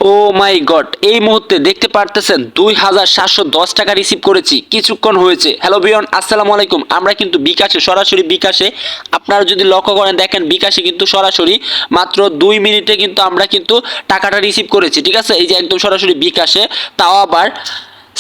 ও মাই god, এই মুহূর্তে দেখতে পারতেছেন 2710 টাকা রিসিভ করেছি কিছুক্ষণ হয়েছে। হ্যালো বিয়ন, আসসালামু আলাইকুম। আমরা কিন্তু বিকাশে, সরাসরি বিকাশে, আপনারা যদি লক্ষ্য করেন দেখেন বিকাশে কিন্তু সরাসরি মাত্র 2 মিনিটে কিন্তু আমরা কিন্তু টাকাটা রিসিভ করেছি। ঠিক আছে, এই যে একদম সরাসরি বিকাশে, তাও আবার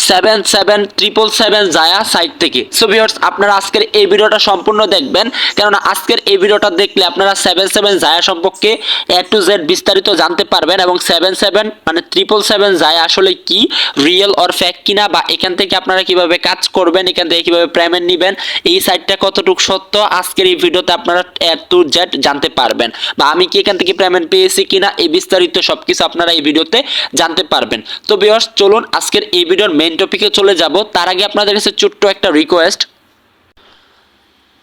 7777 জায়া সাইট থেকে। সো ভিউয়ার্স, আপনারা আজকের এই ভিডিওটা সম্পূর্ণ দেখবেন, কেননা আজকের এই ভিডিওটা দেখলে আপনারা 77 জায়া সম্পর্কে এ টু জেড বিস্তারিত জানতে পারবেন, এবং 77 মানে 777 জায়া আসলে কি, রিয়েল অর ফেক কিনা, বা এখান থেকে আপনারা কিভাবে কাজ করবেন, এখান থেকে কিভাবে পেমেন্ট নেবেন, এই সাইটটা কতটুকু সত্য, আজকের এই ভিডিওতে আপনারা এ টু জেড জানতে পারবেন, বা আমি কি এখান থেকে পেমেন্ট পেয়েছি কিনা এই বিস্তারিত সবকিছু আপনারা এই ভিডিওতে জানতে পারবেন। তো ভিউয়ার্স, চলুন আজকের এই ভিডিওর মেইন টপিকে চলে যাব। তার আগে আপনাদের কাছে ছোট্ট একটা রিকোয়েস্ট,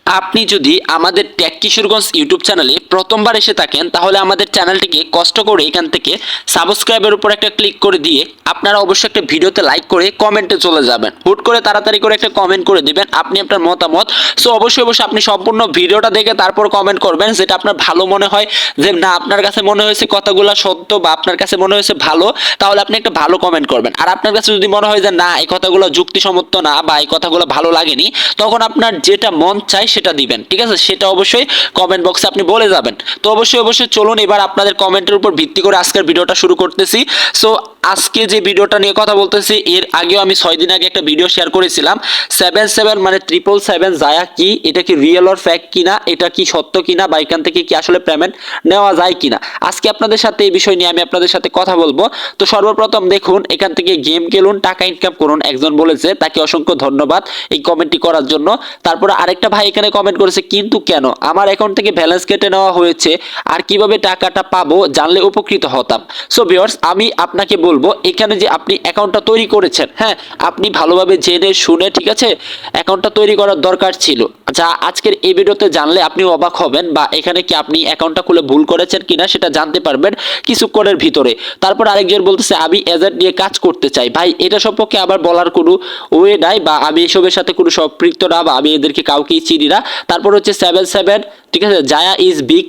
আপনি যদি আমাদের টেক কিশোরগঞ্জ ইউটিউব চ্যানেলে প্রথমবার এসে থাকেন, তাহলে আমাদের চ্যানেলটিকে কষ্ট করে এখান থেকে সাবস্ক্রাইবের উপর একটা ক্লিক করে দিয়ে আপনারা অবশ্যই একটা ভিডিওতে লাইক করে কমেন্টে চলে যাবেন। হুট করে তাড়াতাড়ি করে একটা কমেন্ট করে দিবেন আপনি আপনার মতামত। সো অবশ্যই আপনি সম্পূর্ণ ভিডিওটা দেখে তারপর কমেন্ট করবেন, যেটা আপনার ভালো মনে হয়, যে না আপনার কাছে মনে হয়েছে কথাগুলো সত্য, বা আপনার কাছে মনে হয়েছে ভালো, তাহলে আপনি একটা ভালো কমেন্ট করবেন। আর আপনার কাছে যদি মনে হয় যে না এই কথাগুলো যুক্তিসম্মত না, বা এই কথাগুলো ভালো লাগেনি, তখন আপনার যেটা মন চায় সেটা দিবেন। ঠিক আছে, সেটা অবশ্যই কমেন্ট বক্সে আপনি বলে যাবেন। তো অবশ্যই চলুন এবার আপনাদের কমেন্টের উপর ভিত্তি করে আজকের ভিডিওটা শুরু করতেছি। সো আজকে যে ভিডিওটা নিয়ে কথা বলতেছি, এর আগেও আমি 6 দিন আগে একটা ভিডিও শেয়ার করেছিলাম 77 মানে 777 জায়া কি, এটা কি রিয়েল অর ফেক কিনা, এটা কি সত্য কিনা, বা এখান থেকে কি আসলে পেমেন্ট নেওয়া যায় কিনা, আজকে আপনাদের সাথে এই বিষয় নিয়ে আমি আপনাদের সাথে কথা বলবো। তো সর্বপ্রথম দেখুন, এখান থেকে গেম খেলুন, টাকা ইনকাম করুন, একজন বলেছে, তাকে অসংখ্য ধন্যবাদ এই কমেন্টটি করার জন্য। তারপরে আরেকটা ভাই এখানে কমেন্ট করেছে, কিন্তু কেন আমার অ্যাকাউন্ট থেকে ব্যালেন্স কেটে নেওয়া হয়েছে, আর কিভাবে টাকাটা পাবো জানলে উপকৃত হতাম। সো ভিউয়ার্স, আমি আপনাকে বলবো, এখানে যে আপনি অ্যাকাউন্টটা তৈরি করেছেন, হ্যাঁ, আপনি ভালোভাবে জেনে শুনে, ঠিক আছে, অ্যাকাউন্টটা তৈরি করার দরকার ছিল, যা আজকের এই ভিডিওতে জানলে আপনি অবাক হবেন, বা এখানে কি আপনি অ্যাকাউন্টটা খুলে ভুল করেছেন কিনা সেটা জানতে পারবেন কিছুক্ষণের ভিতরে। তারপর আরেকজন বলতেছে আমি এজেন্ট নিয়ে কাজ করতে চাই। ভাই, এটা সম্পর্কে আবার বলার কোনো ওয়ে নাই, বা আমি এসবের সাথে কোনো সম্পৃক্ত না, বা আমি এদেরকে কাউকেই চিনি না। তারপর হচ্ছে 77, ঠিক আছে, জায়া ইজ বিগ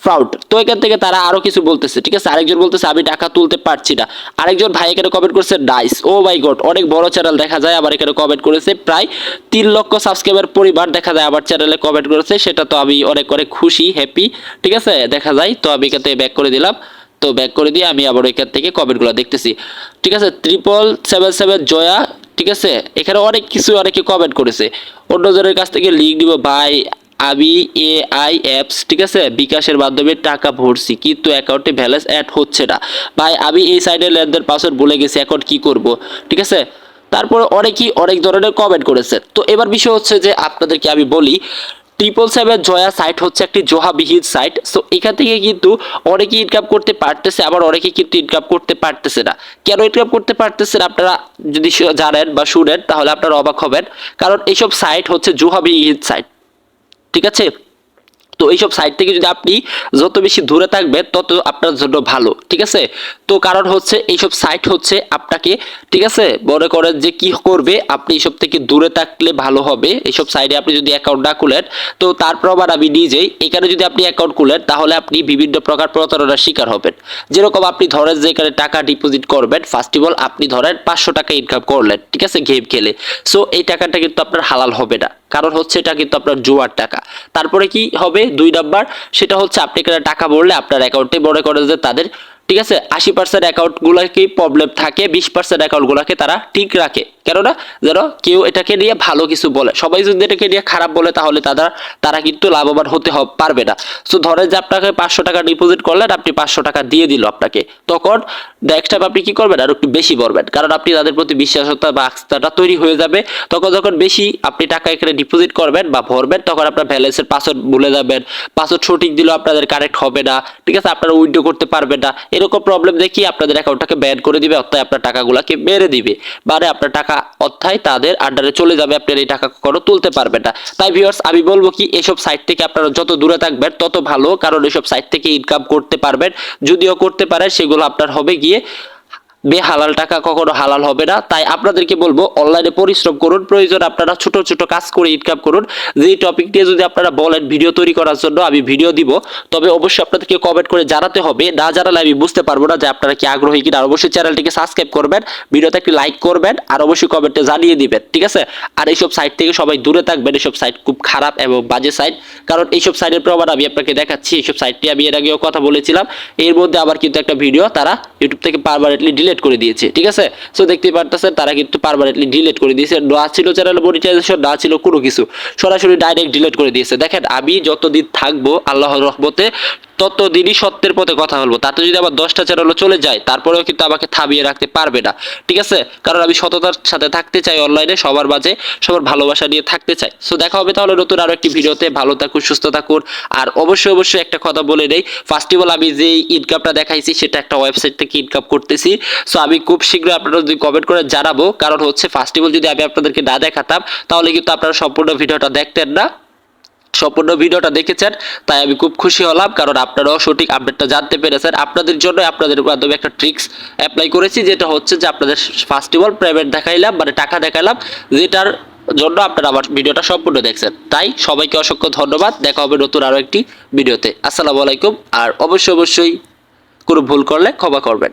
ফ্রাউড। তো এখান থেকে তারা আরো কিছু বলতেছে, ঠিক আছে। আরেকজন বলতেছে আমি টাকা তুলতে পারছি না। আরেকজন ভাই এখানে কমেন্ট করেছে নাইস, ও মাই গড, অনেক বড় চ্যানেল দেখা যায়। আবার এখানে কমেন্ট করেছে প্রায় 3 লক্ষ সাবস্ক্রাইবার পরিবার দেখা যায় আবার চ্যানেলে কমেন্ট করেছে, সেটা তো আমি অনেক অনেক খুশি, হ্যাপি, ঠিক আছে, দেখা যায়। তো আমি এখান থেকে ব্যাক করে দিলাম। তো ব্যাক করে দিয়ে আমি আবার এখান থেকে কমেন্টগুলো দেখতেছি, ঠিক আছে। 7777 জয়া, ঠিক আছে, এখানে অনেক কিছু অনেকে কমেন্ট করেছে। অন্যজনের কাছ থেকে লিঙ্ক দিব ভাই, আমি এআই অ্যাপস, ঠিক আছে, বিকাশের মাধ্যমে টাকা ভরছি, কিন্তু অ্যাকাউন্টে ব্যালেন্স অ্যাড হচ্ছে না। ভাই, আমি এই সাইডে লেনদেন পাসওয়ার্ড ভুলে গেছি, এখন কি করব, ঠিক আছে। তারপর অনেকেই অনেক ধরনের কমেন্ট করেছে। তো এবার বিষয় হচ্ছে যে আপনাদেরকে আমি বলি, 777 জয়া সাইট হচ্ছে একটি জোহাবিহীন সাইট। সো এখান থেকে কিন্তু অনেকে ইনকাম করতে পারতেছে, আবার অনেকে কিন্তু ইনকাম করতে পারতেছে না। কেন ইনকাম করতে পারতেছে না আপনারা যদি জানেন বা শুনেন, তাহলে আপনারা অবাক হবেন, কারণ এইসব সাইট হচ্ছে জোহাবিহীন সাইট, ঠিক আছে। তো এইসব সাইট থেকে যদি আপনি যত বেশি দূরে থাকবেন তত আপনার জন্য ভালো, ঠিক আছে। তো কারণ হচ্ছে এইসব সাইট হচ্ছে আপনাকে, ঠিক আছে, মনে করেন যে কি করবে, আপনি এইসব থেকে দূরে থাকলে ভালো হবে। এইসব সাইটে আপনি যদি অ্যাকাউন্ট না খুলেন, তো তারপর আবার আমি নিজেই এখানে যদি আপনি অ্যাকাউন্ট খুলেন, তাহলে আপনি বিভিন্ন প্রকার প্রতারণার শিকার হবেন। যেরকম আপনি ধরেন যে এখানে টাকা ডিপোজিট করবেন, ফার্স্ট অফ অল আপনি ধরেন 500 টাকা ইনকাম করলেন, ঠিক আছে, গেম খেলে। সো এই টাকাটা কিন্তু আপনার হালাল হবে না, কারণ হচ্ছে এটা কিন্তু আপনার জুয়ার টাকা। তারপরে কি হবে 2 নাম্বার, সেটা হচ্ছে আপনি এখানে টাকা ভরলে আপনার অ্যাকাউন্টে মনে করেন যে তাদের, ঠিক আছে, 80% অ্যাকাউন্টগুলোকেই প্রবলেম থাকে, 20% অ্যাকাউন্টগুলোকে তারা ঠিক রাখে। কেননা যেন কেউ এটাকে নিয়ে ভালো কিছু বলে, সবাই যদি এটাকে নিয়ে খারাপ বলে, তাহলে তারা কিন্তু লাভবান হতে পারবে না। সো ধরেন যে আপনাকে 500 টাকা ডিপোজিট করলেন, আপনি 500 টাকা দিয়ে দিল আপনাকে, তখন নেক্সট টাইম আপনি কি করবেন, আর একটু বেশি ভরবেন, কারণ আপনি তাদের প্রতি বিশ্বাসতা বা আস্থাটা তৈরি হয়ে যাবে। তখন যখন বেশি আপনি টাকা এখানে ডিপোজিট করবেন বা ভরবেন, তখন আপনার ব্যালেন্সের পাসওয়ার্ড ভুলে যাবেন, পাসওয়ার্ড সঠিক দিলেও আপনাদের কারেক্ট হবে না, ঠিক আছে, আপনারা উইথড্র করতে পারবেন না। এরকম প্রবলেম দেখিয়ে আপনাদের অ্যাকাউন্টটাকে ব্যান করে দিবে, অর্থাৎ আপনার টাকাগুলোকে মেরে দিবে, মানে আপনার টাকা অর্থাৎ তাদের আন্ডারে চলে যাবে, আপনার এই টাকা কখনো তুলতে পারবেন না। তাই ভিউয়ার্স, আমি বলবো কি, এসব সাইট থেকে আপনারা যত দূরে থাকবেন তত ভালো, কারণ এসব সাইট থেকে ইনকাম করতে পারবেন, যদিও করতে পারেন সেগুলো আপনার হবে গিয়ে বেহালাল টাকা কখনো হালাল হবে না। তাই আপনাদেরকে বলবো অনলাইনে পরিশ্রম করুন, প্রয়োজন আপনারা ছোট ছোট কাজ করে ইনকাম করুন। যে টপিক নিয়ে যদি আপনারা বলেন ভিডিও তৈরি করার জন্য, আমি ভিডিও দিব, তবে অবশ্যই আপনাদেরকে কমেন্ট করে জানাতে হবে। না জানালে আমি বুঝতে পারবো না যে আপনারা কি আগ্রহী কিনা। আর অবশ্যই চ্যানেলটিকে সাবস্ক্রাইব করবেন, ভিডিওতে একটি লাইক করবেন, আর অবশ্যই কমেন্টে জানিয়ে দিবেন, ঠিক আছে? আর এইসব সাইট থেকে সবাই দূরে থাকবেন, এইসব সাইট খুব খারাপ এবং বাজে সাইট। কারণ এইসব সাইটের প্রমাণ আমি আপনাকে দেখাচ্ছি। এইসব সাইটটি আমি এর আগেও কথা বলেছিলাম, এর মধ্যে আবার কিন্তু একটা ভিডিও তারা ইউটিউব থেকে পার্মানেন্টলি ডিলিট করে দিয়েছে, ঠিক আছে? সো দেখতেই পারতেছেন তারা কিন্তু পার্মানেন্টলি ডিলিট করে দিয়েছে। না ছিল চ্যানেল মনিটাইজেশন, না ছিল কোনো কিছু, সরাসরি ডাইরেক্ট ডিলিট করে দিয়েছে। দেখেন আমি যতদিন থাকবো আল্লাহর রহমতে ততদিনই সত্যের পথে কথা বলবো। তাতে যদি আবার 10টা চ্যানেলও চলে যায় তারপরেও কিন্তু আমাকে থামিয়ে রাখতে পারবে না, ঠিক আছে? কারণ আমি সততার সাথে থাকতে চাই, অনলাইনে সবার মাঝে সবার ভালোবাসা নিয়ে থাকতে চাই। সো দেখা হবে তাহলে নতুন আরো একটি ভিডিওতে। ভালো থাকুন, সুস্থ থাকুন। আর অবশ্যই অবশ্যই একটা কথা বলে নেই, ফার্স্ট অফ অল আমি যে ইনকামটা দেখাইছি সেটা একটা ওয়েবসাইট থেকে ইনকাম করতেছি। সো আমি খুব শীঘ্রই আপনারা যদি কমেন্ট করে জানাবো। কারণ হচ্ছে ফার্স্ট অফ অল যদি আমি আপনাদেরকে না দেখাতাম তাহলে কিন্তু আপনারা সম্পূর্ণ ভিডিওটা দেখতেন না। সম্পূর্ণ ভিডিওটা দেখেছেন, তাই আমি খুব খুশি হলাম, কারণ আপনারাও সঠিক আপডেটটা জানতে পেরেছেন। আপনাদের জন্য আপনাদের মাধ্যমে একটা ট্রিক্স অ্যাপ্লাই করেছি, যেটা হচ্ছে যে আপনাদের ফার্স্ট অফ অল পেমেন্ট দেখাইলাম, মানে টাকা দেখাইলাম, যেটার জন্য আপনারা আমার ভিডিওটা সম্পূর্ণ দেখছেন। তাই সবাইকে অসংখ্য ধন্যবাদ। দেখা হবে নতুন আরো একটি ভিডিওতে। আসসালামু আলাইকুম। আর অবশ্যই অবশ্যই কোনো ভুল করলে ক্ষমা করবেন।